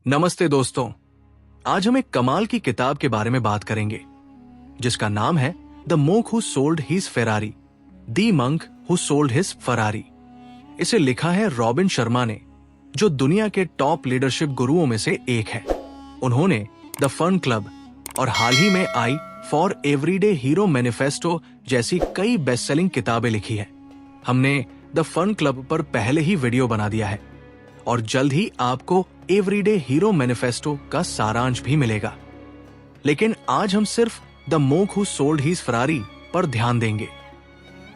नमस्ते दोस्तों, आज हम एक कमाल की किताब के बारे में बात करेंगे जिसका नाम है the monk who sold his Ferrari, the monk who sold his Ferrari. इसे लिखा है रॉबिन शर्मा ने, जो दुनिया के टॉप लीडरशिप गुरुओं में से एक है। उन्होंने द फन क्लब और हाल ही में I for everyday hero manifesto जैसी कई बेस्ट सेलिंग किताबें लिखी है। हमने द फन क्लब पर पहले ही वीडियो बना दिया है और जल्द ही आपको एवरीडे हीरो मैनिफेस्टो का सारांश भी मिलेगा। लेकिन आज हम सिर्फ the monk who sold his Ferrari पर ध्यान देंगे।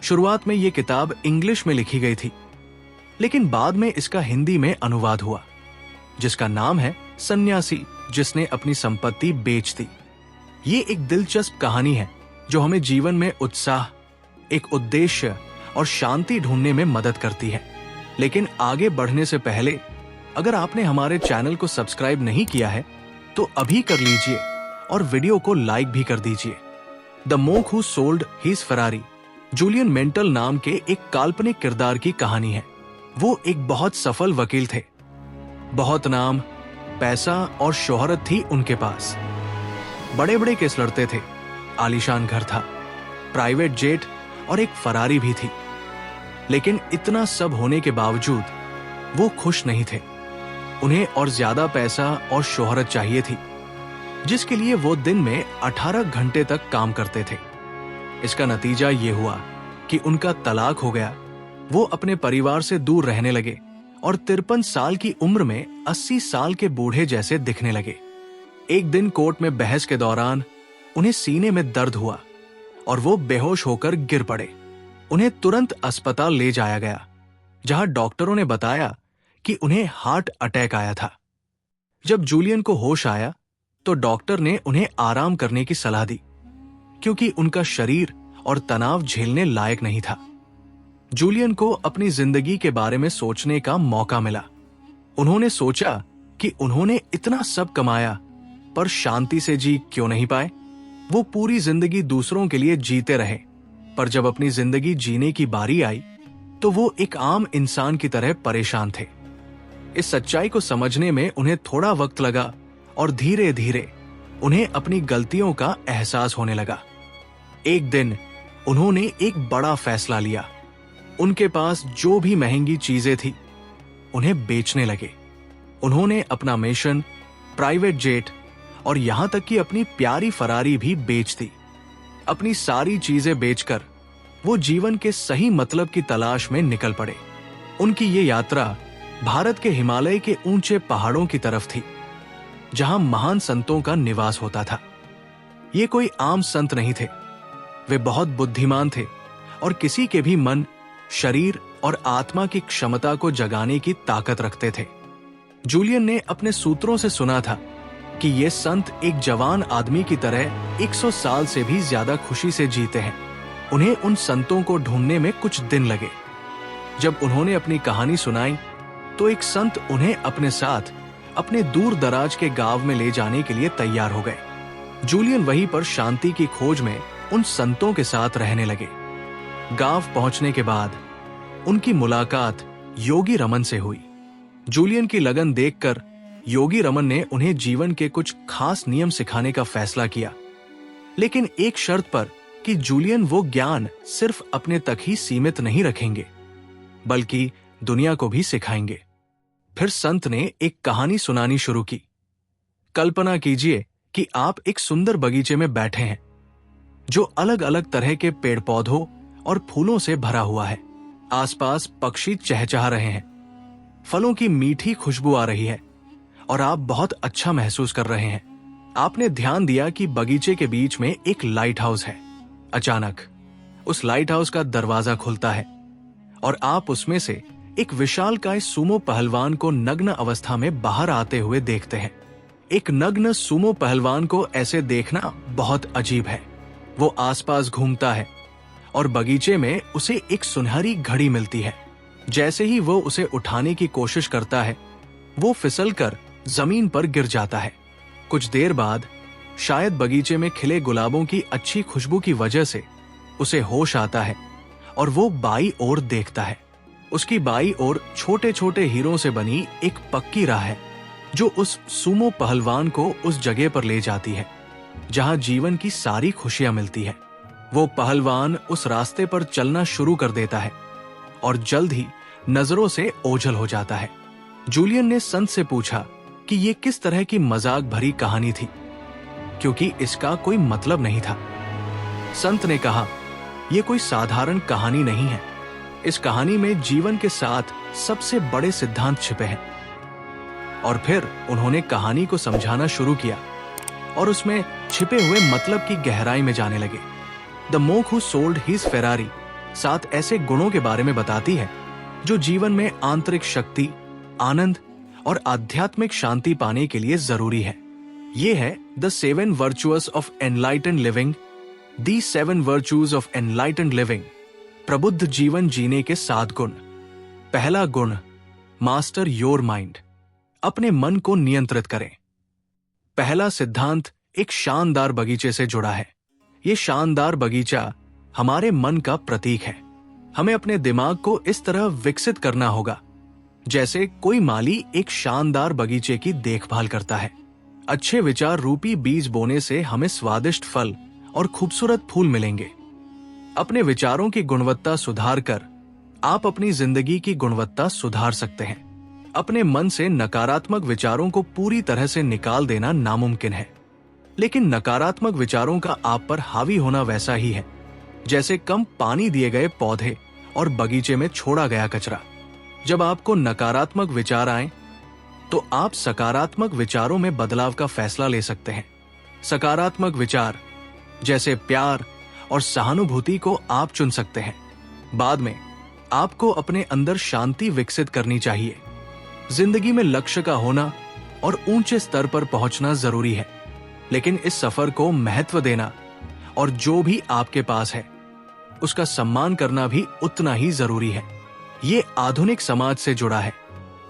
शुरुआत में यह किताब इंग्लिश में लिखी गई थी, लेकिन बाद में इसका हिंदी में अनुवाद हुआ, जिसका नाम है सन्यासी जिसने अपनी संपत्ति बेच दी। ये एक दिलचस्प कहानी है जो हमें जीवन में उत्साह, एक उद्देश्य और शांति ढूंढने में मदद करती है। लेकिन आगे बढ़ने से पहले अगर आपने हमारे चैनल को सब्सक्राइब नहीं किया है तो अभी कर लीजिए और वीडियो को लाइक भी कर दीजिए। The monk who sold his Ferrari Julian Mantle नाम के एक काल्पनिक किरदार की कहानी है। वो एक बहुत सफल वकील थे। बहुत नाम, पैसा और शोहरत थी उनके पास। बड़े बड़े केस लड़ते थे, आलीशान घर था, प्राइवेट जेट और एक फरारी भी थी। लेकिन इतना सब होने के बावजूद वो खुश नहीं थे। उन्हें और ज्यादा पैसा और शोहरत चाहिए थी, जिसके लिए वो दिन में 18 घंटे तक काम करते थे। इसका नतीजा ये हुआ कि उनका तलाक हो गया। वो अपने परिवार से दूर रहने लगे और 53 साल की उम्र में 80 साल के बूढ़े जैसे दिखने लगे। एक दिन कोर्ट में बहस के दौरान उन्हें सीने में दर्द हुआ और वो बेहोश होकर गिर पड़े। उन्हें तुरंत अस्पताल ले जाया गया, जहां डॉक्टरों ने बताया कि उन्हें हार्ट अटैक आया था। जब जूलियन को होश आया तो डॉक्टर ने उन्हें आराम करने की सलाह दी, क्योंकि उनका शरीर और तनाव झेलने लायक नहीं था। जूलियन को अपनी जिंदगी के बारे में सोचने का मौका मिला। उन्होंने सोचा कि उन्होंने इतना सब कमाया, पर शांति से जी क्यों नहीं पाए। वो पूरी जिंदगी दूसरों के लिए जीते रहे, पर जब अपनी जिंदगी जीने की बारी आई तो वो एक आम इंसान की तरह परेशान थे। इस सच्चाई को समझने में उन्हें थोड़ा वक्त लगा और धीरे धीरे उन्हें अपनी गलतियों का एहसास होने लगा। एक दिन उन्होंने एक बड़ा फैसला लिया। उनके पास जो भी महंगी चीजें थी उन्हें बेचने लगे। उन्होंने अपना मिशन, प्राइवेट जेट और यहां तक कि अपनी प्यारी फरारी भी बेच दी। अपनी सारी चीजें बेचकर वो जीवन के सही मतलब की तलाश में निकल पड़े। उनकी ये यात्रा भारत के हिमालय के ऊंचे पहाड़ों की तरफ थी, जहां महान संतों का निवास होता था। ये कोई आम संत नहीं थे। वे बहुत बुद्धिमान थे और किसी के भी मन, शरीर और आत्मा की क्षमता को जगाने की ताकत रखते थे। जूलियन ने अपने सूत्रों से सुना था कि ये संत एक जवान आदमी की तरह 100 साल से भी ज्यादा खुशी से जीते हैं। उन्हें उन संतों को ढूंढने में कुछ दिन लगे। जब उन्होंने अपनी कहानी सुनाई तो एक संत उन्हें अपने साथ अपने दूर दराज के गांव में ले जाने के लिए तैयार हो गए। जूलियन वहीं पर शांति की खोज में उन संतों के साथ रहने लगे। गांव पहुंचने के बाद उनकी मुलाकात योगी रमन से हुई। जूलियन की लगन देखकर योगी रमन ने उन्हें जीवन के कुछ खास नियम सिखाने का फैसला किया, लेकिन एक शर्त पर कि जूलियन वो ज्ञान सिर्फ अपने तक ही सीमित नहीं रखेंगे, बल्कि दुनिया को भी सिखाएंगे। फिर संत ने एक कहानी सुनानी शुरू की। कल्पना कीजिए कि आप एक सुंदर बगीचे में बैठे हैं, जो अलग अलग तरह के पेड़ पौधों और फूलों से भरा हुआ है। आसपास पक्षी चहचहा रहे हैं, फलों की मीठी खुशबू आ रही है और आप बहुत अच्छा महसूस कर रहे हैं। आपने ध्यान दिया कि बगीचे के बीच में एक लाइट हाउस है। अचानक उस लाइट हाउस का दरवाजा खुलता है और आप उसमें से एक विशालकाय सूमो पहलवान को नग्न अवस्था में बाहर आते हुए देखते हैं। एक नग्न सूमो पहलवान को ऐसे देखना बहुत अजीब है। वो आसपास घूमता है और बगीचे में उसे एक सुनहरी घड़ी मिलती है। जैसे ही वो उसे उठाने की कोशिश करता है, वो फिसलकर जमीन पर गिर जाता है। कुछ देर बाद शायद बगीचे में खिले गुलाबों की अच्छी खुशबू की वजह से उसे होश आता है और वो बाई ओर देखता है। उसकी बाई ओर छोटे छोटे हीरों से बनी एक पक्की राह है। जो उस सुमो पहलवान को उस जगह पर ले जाती है जहां जीवन की सारी खुशियां मिलती है। वो पहलवान उस रास्ते पर चलना शुरू कर देता है और जल्द ही नजरों से ओझल हो जाता है। जूलियन ने संत से पूछा कि ये किस तरह की मजाक भरी कहानी थी, क्योंकि इसका कोई मतलब नहीं था। संत ने कहा, यह कोई साधारण कहानी नहीं है। इस कहानी में जीवन के साथ सबसे बड़े सिद्धांत छिपे हैं। और फिर उन्होंने कहानी को समझाना शुरू किया और उसमें छिपे हुए मतलब की गहराई में जाने लगे। The monk who sold his Ferrari 7 ऐसे गुणों के बारे में बताती है जो जीवन में आंतरिक शक्ति, आनंद और आध्यात्मिक शांति पाने के लिए जरूरी है। ये है the 7 virtuous of enlightened living, the 7 virtues of enlightened living, प्रबुद्ध जीवन जीने के 7 गुण। पहला गुण, मास्टर योर माइंड, अपने मन को नियंत्रित करें। पहला सिद्धांत एक शानदार बगीचे से जुड़ा है। यह शानदार बगीचा हमारे मन का प्रतीक है। हमें अपने दिमाग को इस तरह विकसित करना होगा जैसे कोई माली एक शानदार बगीचे की देखभाल करता है। अच्छे विचार रूपी बीज बोने से हमें स्वादिष्ट फल और खूबसूरत फूल मिलेंगे। अपने विचारों की गुणवत्ता सुधार कर आप अपनी जिंदगी की गुणवत्ता सुधार सकते हैं। अपने मन से नकारात्मक विचारों को पूरी तरह से निकाल देना नामुमकिन है, लेकिन नकारात्मक विचारों का आप पर हावी होना वैसा ही है जैसे कम पानी दिए गए पौधे और बगीचे में छोड़ा गया कचरा। जब आपको नकारात्मक विचार आए तो आप सकारात्मक विचारों में बदलाव का फैसला ले सकते हैं। सकारात्मक विचार जैसे प्यार और सहानुभूति को आप चुन सकते हैं। बाद में आपको अपने अंदर शांति विकसित करनी चाहिए। जिंदगी में लक्ष्य का होना और ऊंचे स्तर पर पहुंचना जरूरी है, लेकिन इस सफर को महत्व देना और जो भी आपके पास है उसका सम्मान करना भी उतना ही जरूरी है। ये आधुनिक समाज से जुड़ा है।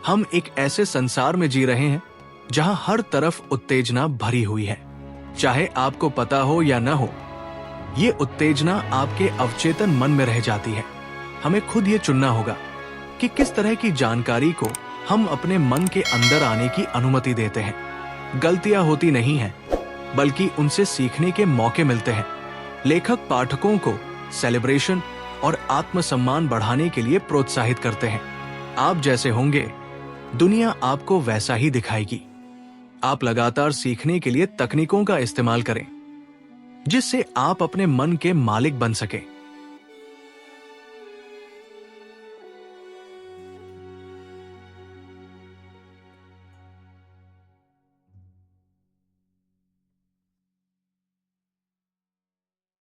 हम एक ऐसे संसार में जी रहे हैं जहां हर तरफ उत्तेजना भरी हुई है। चाहे आपको पता हो या न हो, ये उत्तेजना आपके अवचेतन मन में रह जाती है। हमें खुद ये चुनना होगा कि किस तरह की जानकारी को हम अपने मन के अंदर आने की अनुमति देते हैं। गलतियां होती नहीं हैं, बल्कि उनसे सीखने के मौके मिलते हैं। लेखक पाठकों को सेलिब्रेशन और आत्मसम्मान बढ़ाने के लिए प्रोत्साहित करते हैं। आप जैसे होंगे, दुनिया आपको वैसा ही दिखाएगी। आप लगातार सीखने के लिए तकनीकों का इस्तेमाल करें जिससे आप अपने मन के मालिक बन सकें।